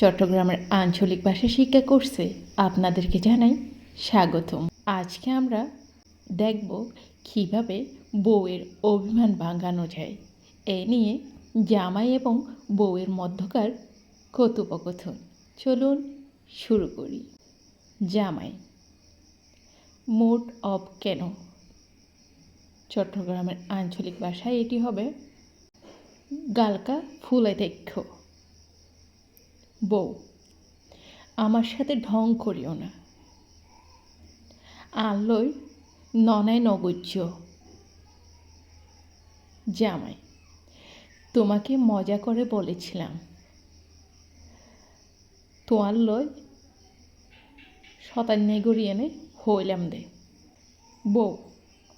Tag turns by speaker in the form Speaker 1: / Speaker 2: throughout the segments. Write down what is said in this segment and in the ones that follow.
Speaker 1: চট্টগ্রামের আঞ্চলিক ভাষা শিক্ষা কোর্সে আপনাদেরকে জানাই স্বাগতম। আজকে আমরা দেখব কিভাবে বউয়ের অভিমান ভাঙানো যায়। এ নিয়ে জামাই এবং বউয়ের মধ্যকার কথোপকথন। চলুন শুরু করি। জামাই: মুড অফ কেন? চট্টগ্রামের আঞ্চলিক ভাষায় এটি হবে গালকা ফুলে দেখো। বউ: আমার সাথে ঢং করিও না, আনলই ননায় নগজ্য। জামাই: তোমাকে মজা করে বলেছিলাম, তোয়ার লয় শতান্যায় গড়ি এনে হইলাম দে। বউ: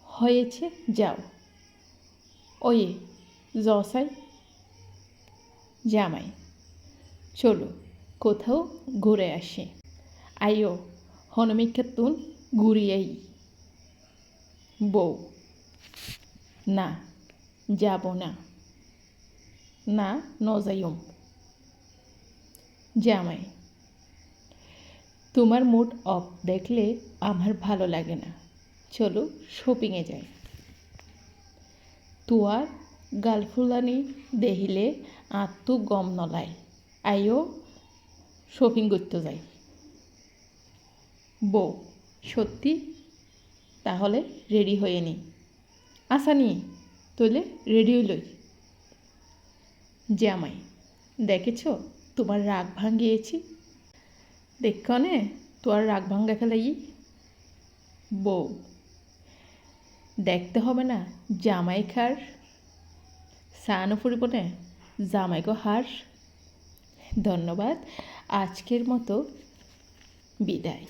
Speaker 1: হয়েছে, যাও। ওয়ে জসাই। জামাই: চলো কোথাও ঘুরে আসি। আইও হনমিক্ষাতুন ঘুরিয়াই। বউ: না, যাব না, না নজাইম। জামাই: তোমার মুড অফ দেখলে আমার ভালো লাগে না, চলো শপিংয়ে যাই। তোয়ার গালফুলানি দেখিলে আত্মু গম নলায়, আইও শপিং করতে যাই। বউ: সত্যি? তাহলে রেডি হয়ে নি। আসানি তৈলে রেডি হইলই। জামাই: দেখেছ তোমার রাগ ভাঙিয়েছি, দেখনে তোর রাগ ভাঙ্গা ফেলাই। বউ: দেখতে হবে না জামাই খার সানো ফুরিবনে জামাইগো হার। ধন্যবাদ। আজকের মতো বিদায়।